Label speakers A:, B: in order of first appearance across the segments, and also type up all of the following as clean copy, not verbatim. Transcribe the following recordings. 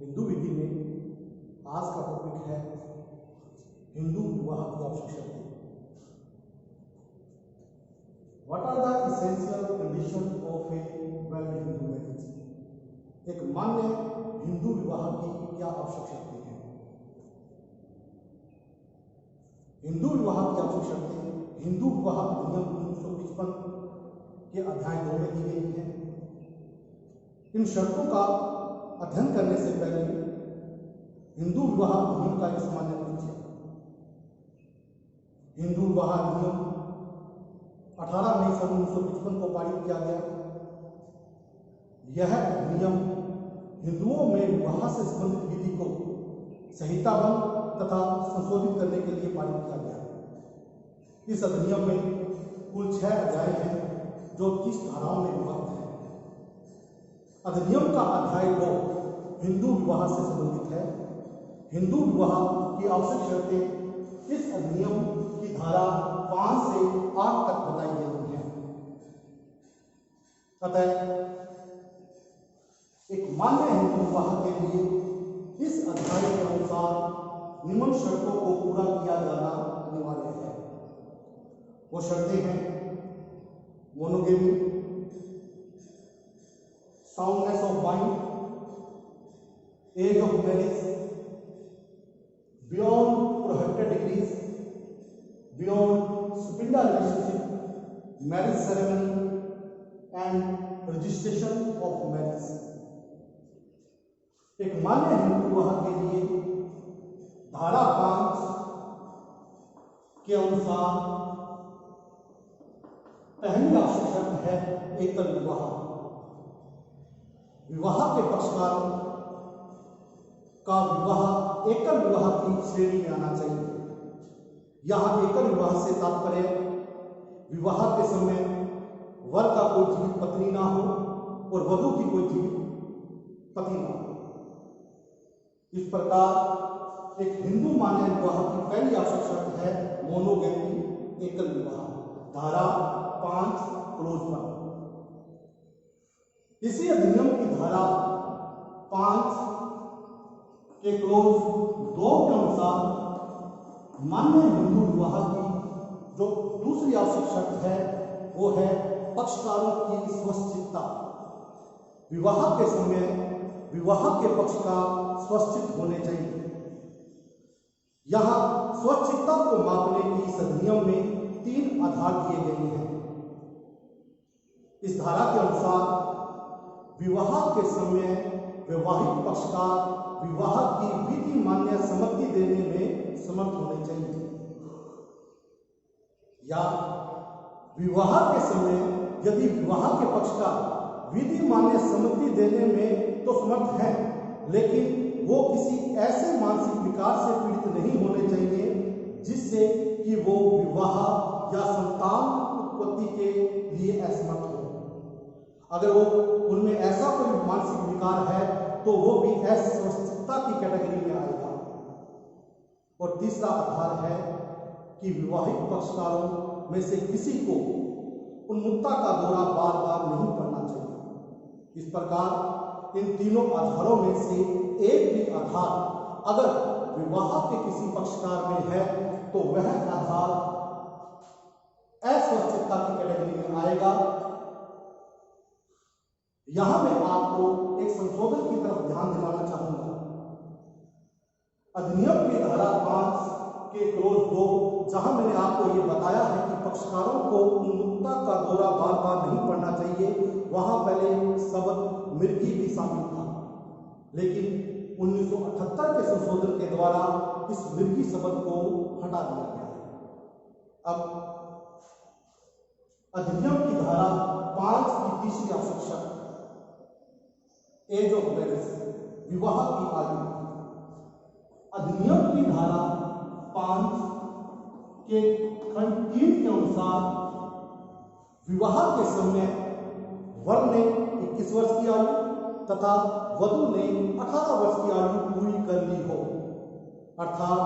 A: हिंदू विधि में आज का टॉपिक है हिंदू विवाह की आवश्यक शर्तें। What are the essential condition of a valid Hindu marriage? एक मान्य हिंदू विवाह की क्या आवश्यक शर्तें हैं? हिंदू विवाह की आवश्यक शर्तें हिंदू विवाह अधिनियम 1955 के अध्याय 2 में दी गई हैं। इन शर्तों का अध्ययन करने से पहले हिंदू विवाह अधिनियम का एक सामान्य परिचय। हिंदू विवाह अधिनियम 18 मई 1955 को पारित किया गया। यह अधिनियम हिंदुओं में विवाह से संबंधित विधि को संहिताबद्ध तथा संशोधित करने के लिए पारित किया गया। इस अधिनियम में कुल 6 अध्याय हैं जो 30 धाराओं में विभक्त हैं। अधिनियम का अध्याय 2 हिंदू विवाह से संबंधित है। हिंदू विवाह की आवश्यक शर्तें इस अधिनियम की धारा 5 से 8 तक बताई गई हैं। अतः एक मान्य हिंदू विवाह के लिए इस अध्याय के अनुसार निम्न शर्तों को पूरा किया जाना अनिवार्य है। वो शर्तें हैं monogamy, soundness of mind, age of marriage, beyond prohibited degrees, beyond sapinda relationship, marriage ceremony and registration of marriage. एक मान्य हिंदू विवाह के लिए धारा 5 के अनुसार पहली आवश्यक शर्त है एकल विवाह। विवाह के पक्षकारों का विवाह एकल विवाह की श्रेणी में आना चाहिए। यहां एकल विवाह से तात्पर्य विवाह के समय वर का कोई जीवित पत्नी ना हो और वधू की कोई जीवित पति ना हो। इस प्रकार एक हिंदू मान्य विवाह की पहली आवश्यक शर्त है मोनोगेमी, एकल विवाह, धारा 5 क्लोज 1। इसी अधिनियम की धारा 5 के क्लोज 2 के अनुसार मान्य हिंदू विवाह की जो दूसरी आवश्यक शर्त है वो है पक्षकारों की स्वच्छता। विवाह के समय विवाह के पक्षकार स्वच्छित होने चाहिए। यहां स्वच्छता को मापने की इस अधिनियम में 3 आधार दिए गए हैं। इस धारा के अनुसार विवाह के समय वैवाहिक पक्षकार विवाह की विधि मान्य सम्मति देने में समर्थ होने चाहिए, या विवाह के समय यदि विवाह के पक्षकार विधि मान्य सम्मति देने में तो समर्थ है, लेकिन वो किसी ऐसे मानसिक विकार से पीड़ित नहीं होने चाहिए जिससे कि वो विवाह या संतान उत्पत्ति के लिए असमर्थ हो। अगर वो उनमें ऐसा कोई मानसिक विकार है तो वो भी अस्वस्थता की कैटेगरी में आएगा। और तीसरा आधार है कि विवाहिक पक्षकारों में से किसी को उन्मुक्ता का दौरा बार बार नहीं पड़ना चाहिए। इस प्रकार इन तीनों आधारों में से एक भी आधार अगर विवाह के किसी पक्षकार में है तो वह आधार अस्वस्थता की कैटेगरी में आएगा। यहां मैं आपको एक संशोधन की तरफ ध्यान दिलाना चाहूंगा। अधिनियम की धारा 5 के क्लोज 2 जहां मैंने आपको ये बताया है कि पक्षकारों को उन्मुक्ता का दौरा बार बार नहीं पड़ना चाहिए, वहां पहले शब्द मिर्गी भी शामिल था, लेकिन 1978 के संशोधन के द्वारा इस मिर्गी शब्द को हटा दिया गया। अब अधिनियम की धारा 5 की तीसरी आवश्यक शर्त एज ऑफ मैरिज, विवाह की आयु। अधिनियम की धारा 5 के खंड 3 के अनुसार विवाह के समय वर ने 21 वर्ष की आयु तथा वधू ने 18 वर्ष की आयु पूरी कर ली हो, अर्थात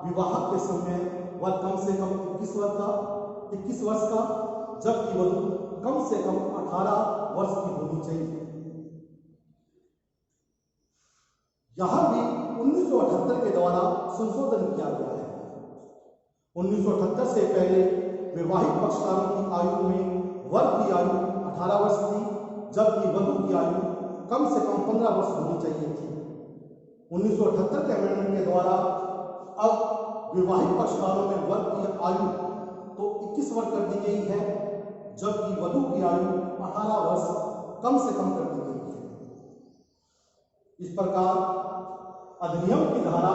A: विवाह के समय वह कम से कम 21 वर्ष का जबकि वधू कम से कम 18 वर्ष की होनी चाहिए। यहां भी 1978 के द्वारा संशोधन किया गया है। 1978 से पहले वैवाहिक पक्षकारों की आयु में वर की आयु 18 वर्ष थी, जबकि वधु की आयु कम से कम 15 वर्ष होनी चाहिए थी। 1978 के अमेंडमेंट के द्वारा अब वैवाहिक पक्षकारों में वर की आयु तो 21 वर्ष कर दी गई है, जबकि वधु की आयु 18 वर्ष कम से कम कर दी गई है। इस प्रकार अधिनियम की धारा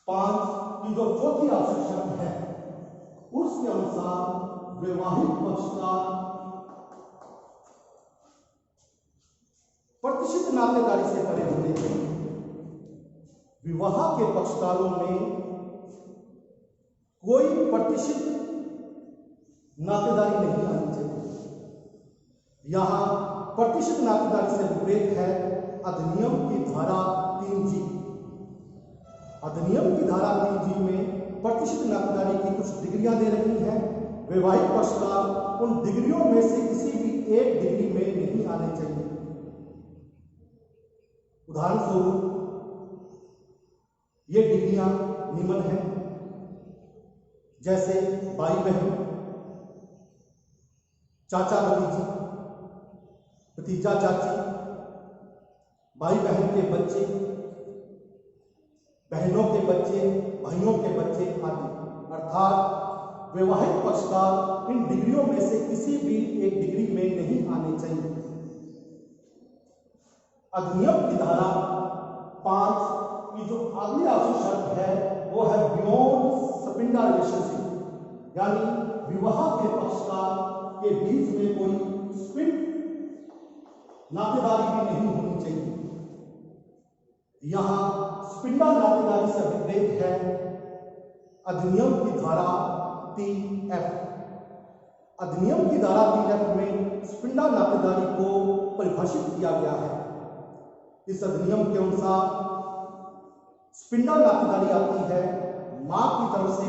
A: 5 की जो चौथी आवश्यक शर्त है, उसके अनुसार वैवाहिक पक्षकार प्रतिष्ठित नातेदारी से परे होने चाहिए। विवाह के पक्षकारों में कोई प्रतिष्ठित नातेदारी नहीं आनी चाहिए। यहां प्रतिष्ठित नातेदारी से विपरीत है अधिनियम की धारा 3G। अधिनियम की धारा 3G में प्रतिष्ठित नातेदारी की कुछ डिग्रियां दे रही है। वैवाहिक पक्षकार उन डिग्रियों में से किसी भी एक डिग्री में नहीं आने चाहिए। उदाहरण स्वरूप ये डिग्रियां निम्न हैं, जैसे भाई बहन, चाचा भतीजी, भतीजा चाची, भाई बहन के बच्चे, बहनों के बच्चे, भाइयों के बच्चे आदि। अर्थात वैवाहिक पक्षकार इन डिग्रियों में से किसी भी एक डिग्री में नहीं आने चाहिए। अधिनियम की धारा 5 की जो अगली आवश्यक शर्त है वो है बियॉन्ड स्पिंडा रिलेशनशिप, यानी विवाह के पक्षकार के बीच में कोई स्पिंड नातेदारी भी नहीं होनी चाहिए। यहां स्पिंडा नातेदारी से विपरीत है अधिनियम की धारा 3F। अधिनियम की धारा 3F में स्पिंडा नातेदारी को परिभाषित किया गया है। इस अधिनियम के अनुसार स्पिंडा नातेदारी आती है मां की तरफ से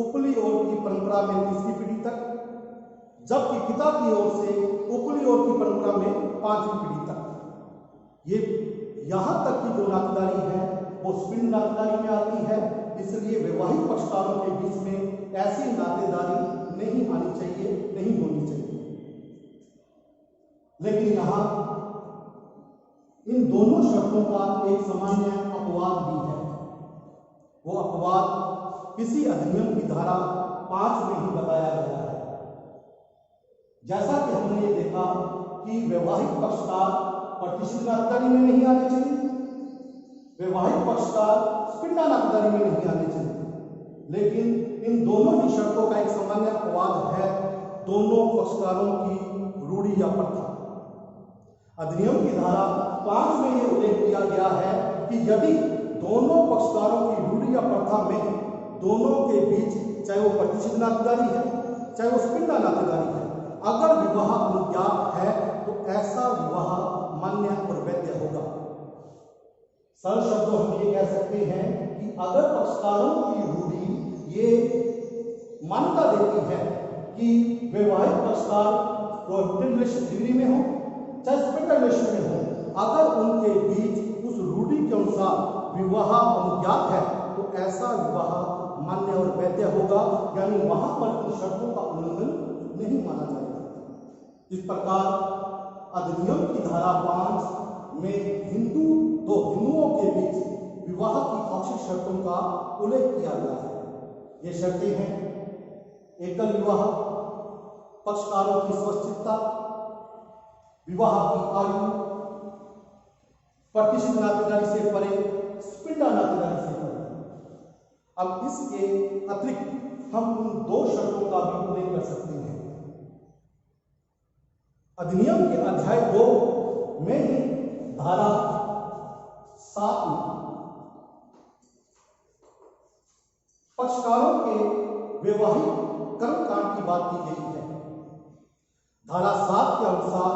A: ऊपरी ओर की परंपरा में तीसरी पीढ़ी तक, जबकि पिता की ओर से ऊपरी ओर की परंपरा में 5वीं पीढ़ी तक। ये यहां तक की जो नातेदारी है वो स्पिंड नातेदारी में आती है। इसलिए वैवाहिक पक्षकारों के बीच में ऐसी नातेदारी नहीं आनी चाहिए, नहीं होनी चाहिए। लेकिन यहां इन दोनों शर्तों का एक सामान्य अपवाद भी है। वो अपवाद किसी अधिनियम की धारा 5 में ही बताया गया है। जैसा कि हमने ये देखा कि वैवाहिक पक्षकार प्रतिष्ठित नातेदारी में नहीं आने चाहिए, वैवाहिक पक्षकार स्पिंडा नातेदारी में नहीं आने चाहिए। लेकिन इन दोनों ही शर्तों का एक सामान्य अपवाद है दोनों पक्षकारों की रूढ़ी या प्रथा। अधिनियम की धारा 5 में यह उल्लेख किया गया है कि यदि दोनों पक्षकारों की रूढ़ी या प्रथा में दोनों के बीच, चाहे वो प्रतिष्ठित नातेदारी है चाहे वो स्पिंडा नातेदारी है, अगर विवाह अनुज्ञात है तो ऐसा विवाह मान्य और वैध होगा। सरल शब्दों हम ये कह सकते हैं कि अगर पक्षकारों की रूढ़ी ये मान्यता देती है कि वैवाहिक पक्षकार प्रोहिबिटेड रिलेशन डिग्री में हो चाहे स्पिंडा रिलेशन में हो, अगर उनके बीच उस रूढ़ी के अनुसार विवाह अनुज्ञात है तो ऐसा विवाह मान्य और वैध होगा, यानी वहां पर इन शर्तों का उल्लंघन नहीं माना जाएगा। इस प्रकार अधिनियम की धारा 5 में हिंदुओं के बीच विवाह की आवश्यक शर्तों का उल्लेख किया गया है। ये शर्तें हैं एकल विवाह, पक्षकारों की स्वच्छता, विवाह की आयु, प्रतिष्ठित नातेदारी से परे, स्पिंडा नातेदारी से परे। अब इसके अतिरिक्त हम उन 2 शर्तों का भी उल्लेख कर सकते हैं। अधिनियम के अध्याय 2 में ही धारा 7 में पक्षकारों के वैवाहिक कर्मकांड की बात की गई है। धारा 7 के अनुसार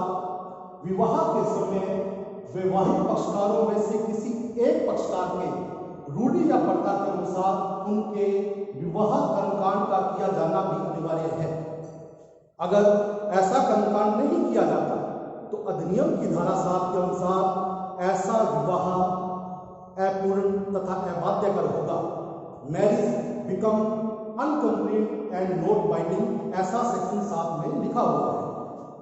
A: विवाह के समय वैवाहिक पक्षकारों में से किसी एक पक्षकार के रूढ़ी या प्रथा के अनुसार उनके विवाह कर्मकांड का किया जाना भी अनिवार्य है। अगर ऐसा कर्मकांड नहीं किया जाता तो अधिनियम की धारा 7 के अनुसार ऐसा विवाह अपूर्ण तथा अबाध्यकर होगा। Marriage become uncomplete and not binding, ऐसा सेक्शन 7 में लिखा हुआ है।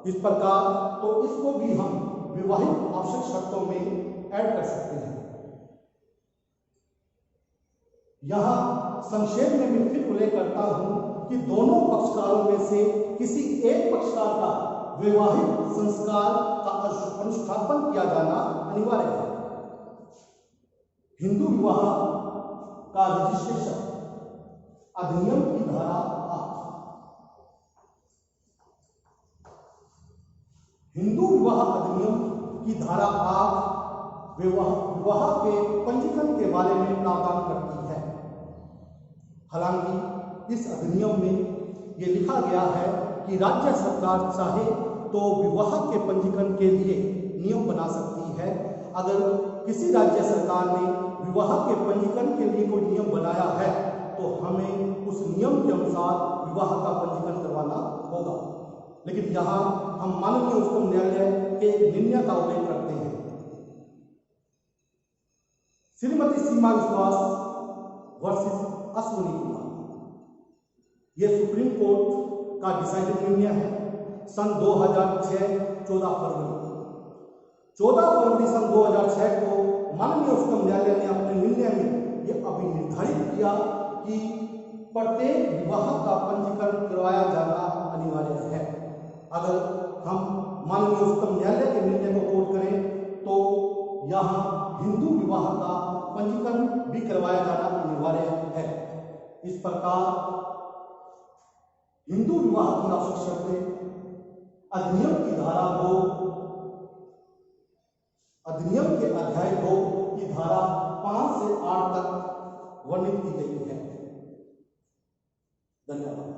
A: इस प्रकार तो इसको भी हम विवाहित आवश्यक शर्तों में ऐड कर सकते हैं। यहां संक्षेप में मैं फिर उल्लेख करता हूं कि दोनों पक्षकारों में से किसी एक पक्षकार का वैवाहिक संस्कार का अनुष्ठापन किया जाना अनिवार्य है। हिंदू विवाह का रजिस्ट्रेशन अधिनियम की धारा 8। हिंदू विवाह अधिनियम की धारा 8 विवाह के पंजीकरण के बारे में प्रावधान करती है। हालांकि इस अधिनियम में यह लिखा गया है कि राज्य सरकार चाहे तो विवाह के पंजीकरण के लिए नियम बना सकती है। अगर किसी राज्य सरकार ने विवाह के पंजीकरण के लिए कोई नियम बनाया है तो हमें उस नियम के अनुसार विवाह का पंजीकरण करवाना होगा। लेकिन यहाँ हम माननीय उच्चतम न्यायालय के निर्णय का उल्लेख करते हैं। श्रीमती सीमा विश्वास वर्सेस अश्विनी कुमार, यह सुप्रीम कोर्ट का डिसाइडेड निर्णय है सन 2006 14 फरवरी सन 2006 को माननीय उच्चतम न्यायालय ने अपने निर्णय में यह अभिनिर्धारित किया कि प्रत्येक विवाह का पंजीकरण करवाया जाना अनिवार्य है। अगर हम माननीय उच्चतम न्यायालय के निर्णय को कोट करें तो यहाँ हिंदू विवाह का पंजीकरण भी करवाया जाना अनिवार्य है। इस प्रकार हिंदू विवाह की आवश्यक शर्तें अधिनियम की धारा 2, अधिनियम के अध्याय 2 की धारा 5 से 8 तक वर्णित की गई है। धन्यवाद।